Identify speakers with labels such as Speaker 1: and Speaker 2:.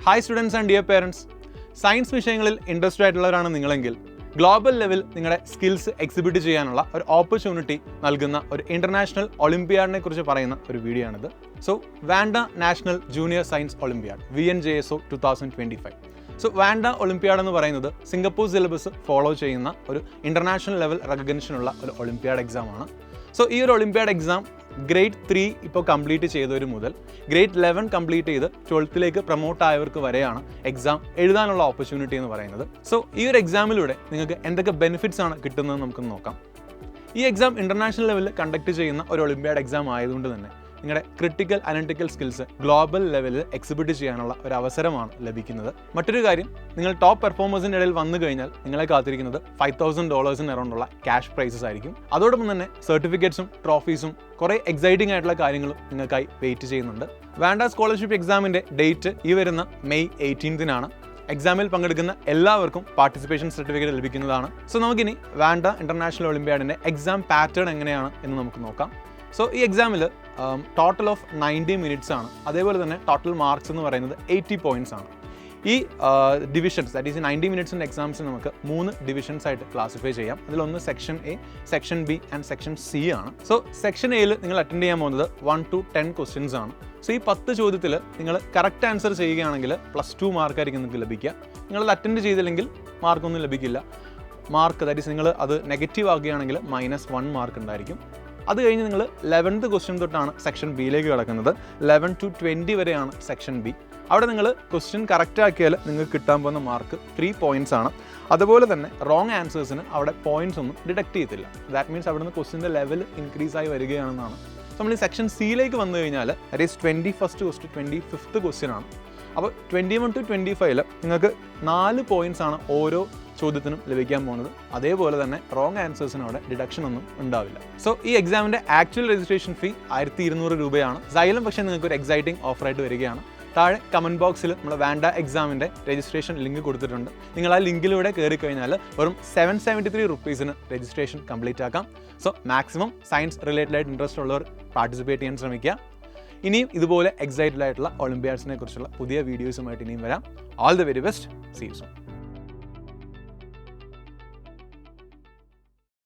Speaker 1: Hi students and dear parents, science വിഷയങ്ങളിൽ interested ആയിട്ടുള്ളവരാണ് നിങ്ങളെങ്കിൽ global level നിങ്ങളുടെ skills exhibit ചെയ്യാനുള്ള ഒരു ഓപ്പർച്യൂണിറ്റി നൽകുന്ന ഒരു ഇൻ്റർനാഷണൽ ഒളിമ്പിയാഡിനെ കുറിച്ച് പറയുന്ന ഒരു വീഡിയോ ആണിത്. So Wanda national junior science olympiad VNJSO 2025. So Wanda olympiad എന്ന് പറയുന്നത് സിംഗപ്പൂർ സിലബസ് ഫോളോ ചെയ്യുന്ന ഒരു ഇൻ്റർനാഷണൽ ലെവൽ റെക്കഗ്നിഷനുള്ള ഒരു ഒളിമ്പിയാഡ് എക്സാമാണ്. സോ ഈ ഒരു ഒളിമ്പിയാഡ് എക്സാം ഗ്രേഡ് 3 ഇപ്പോൾ കംപ്ലീറ്റ് ചെയ്തവർ മുതൽ ഗ്രേഡ് 11 കംപ്ലീറ്റ് ചെയ്ത് 12th പ്രൊമോട്ട് ആയവർക്ക് വരെയാണ് എക്സാം എഴുതാനുള്ള ഓപ്പർച്യൂണിറ്റി എന്ന് പറയുന്നത്. സോ ഈ ഒരു എക്സാമിലൂടെ നിങ്ങൾക്ക് എന്തൊക്കെ ബെനിഫിറ്റ്സ് ആണ് കിട്ടുന്നത് നമുക്ക് നോക്കാം. ഈ എക്സാം ഇൻ്റർനാഷണൽ ലെവലിൽ കണ്ടക്ട് ചെയ്യുന്ന ഒരു ഒളിമ്പിയാഡ് എക്സാം ആയതുകൊണ്ട് തന്നെ നിങ്ങളുടെ ക്രിട്ടിക്കൽ അനലിറ്റിക്കൽ സ്കിൽസ് ഗ്ലോബൽ ലെവലിൽ എക്സിബിറ്റ് ചെയ്യാനുള്ള ഒരു അവസരമാണ് ലഭിക്കുന്നത്. മറ്റൊരു കാര്യം, നിങ്ങൾ ടോപ്പ് പെർഫോമേഴ്സിൻ്റെ ഇടയിൽ വന്നു കഴിഞ്ഞാൽ നിങ്ങളെ കാത്തിരിക്കുന്നത് $5,000 അറൗണ്ടുള്ള ക്യാഷ് പ്രൈസസ് ആയിരിക്കും. അതോടൊപ്പം തന്നെ സർട്ടിഫിക്കറ്റ്സും ട്രോഫീസും കുറേ എക്സൈറ്റിംഗ് ആയിട്ടുള്ള കാര്യങ്ങളും നിങ്ങൾക്കായി വെയിറ്റ് ചെയ്യുന്നുണ്ട്. വാൻഡ സ്കോളർഷിപ്പ് എക്സാമിൻ്റെ ഡേറ്റ് ഈ വരുന്ന May 18 എക്സാമിൽ പങ്കെടുക്കുന്ന എല്ലാവർക്കും പാർട്ടിസിപ്പേഷൻ സർട്ടിഫിക്കറ്റ് ലഭിക്കുന്നതാണ്. സോ നമുക്കിനി വാൻഡ ഇൻ്റർനാഷണൽ ഒളിമ്പിയാഡിൻ്റെ എക്സാം പാറ്റേൺ എങ്ങനെയാണ് എന്ന് നമുക്ക് നോക്കാം. സോ ഈ എക്സാമിൽ ടോട്ടൽ ഓഫ് 90 minutes ആണ്. അതേപോലെ തന്നെ ടോട്ടൽ മാർക്സ് എന്ന് പറയുന്നത് 80 points ആണ്. ഈ ഡിവിഷൻസ്, ദാറ്റ് ഈസ് 90 minutes എക്സാംസിന് നമുക്ക് 3 ഡിവിഷൻസ് ആയിട്ട് ക്ലാസിഫൈ ചെയ്യാം. അതിലൊന്ന് section A, section B and section C ആണ്. സോ സെക്ഷൻ Aയിൽ നിങ്ങൾ അറ്റൻഡ് ചെയ്യാൻ പോകുന്നത് 1 to 10 questions ആണ്. സോ ഈ 10 ചോദ്യത്തിൽ നിങ്ങൾ കറക്റ്റ് ആൻസർ ചെയ്യുകയാണെങ്കിൽ +2 മാർക്കായിരിക്കും നിങ്ങൾക്ക് ലഭിക്കുക. നിങ്ങളത് അറ്റൻഡ് ചെയ്തില്ലെങ്കിൽ മാർക്കൊന്നും ലഭിക്കില്ല. മാർക്ക്, ദാറ്റ് ഈസ് നിങ്ങൾ അത് നെഗറ്റീവ് ആക്കുകയാണെങ്കിൽ -1 മാർക്ക് ഉണ്ടായിരിക്കും. അത് കഴിഞ്ഞ് നിങ്ങൾ 11th ക്വസ്റ്റ്യൻ തൊട്ടാണ് സെക്ഷൻ ബിയിലേക്ക് കിടക്കുന്നത്. 11 to 20 വരെയാണ് സെക്ഷൻ B. അവിടെ നിങ്ങൾ ക്വസ്റ്റ്യൻ കറക്റ്റ് ആക്കിയാൽ നിങ്ങൾക്ക് കിട്ടാൻ പോകുന്ന മാർക്ക് 3 points ആണ്. അതുപോലെ തന്നെ റോങ് ആൻസേഴ്സിന് അവിടെ പോയിന്റ്സ് ഒന്നും ഡിഡക്ട് ചെയ്യത്തില്ല. ദാറ്റ് മീൻസ് അവിടെ നിന്ന് ക്വസ്റ്റ്യൻ്റെ ലെവൽ ഇൻക്രീസ് ആയി വരികയാണെന്നാണ്. നമ്മൾ ഈ സെക്ഷൻ സിയിലേക്ക് വന്നു കഴിഞ്ഞാൽ that is 21st to 25th question ആണ്. അപ്പോൾ 21 to 25 നിങ്ങൾക്ക് 4 points ആണ് ഓരോ ചോദ്യത്തിനും ലഭിക്കാൻ പോകുന്നത്. അതേപോലെ തന്നെ റോങ് ആൻസേഴ്സിന് അവിടെ ഡിഡക്ഷൻ ഒന്നും ഉണ്ടാവില്ല. സോ ഈ എക്സാമിൻ്റെ ആക്ച്വൽ രജിസ്ട്രേഷൻ ഫീ 1200 രൂപയാണ്. Xylem പക്ഷേ നിങ്ങൾക്ക് ഒരു എക്സൈറ്റിംഗ് ഓഫറായിട്ട് വരികയാണ്. താഴെ കമൻറ്റ് ബോക്സിൽ നമ്മൾ വാൻഡ എക്സാമിൻ്റെ രജിസ്ട്രേഷൻ ലിങ്ക് കൊടുത്തിട്ടുണ്ട്. നിങ്ങൾ ആ ലിങ്കിലൂടെ കയറി കഴിഞ്ഞാൽ വെറും 773 rupeesന് രജിസ്ട്രേഷൻ കംപ്ലീറ്റ് ആക്കാം. സോ മാക്സിമം സയൻസ് റിലേറ്റഡ് ആയിട്ട് ഇൻട്രസ്റ്റ് ഉള്ളവർ പാർട്ടിസിപ്പേറ്റ് ചെയ്യാൻ ശ്രമിക്കുക. ഇനിയും ഇതുപോലെ എക്സൈറ്റഡ് ആയിട്ടുള്ള ഒളിമ്പിയാഡ്സിനെ കുറിച്ചുള്ള പുതിയ വീഡിയോസുമായിട്ട് ഇനിയും വരാം. All the very best. See you soon.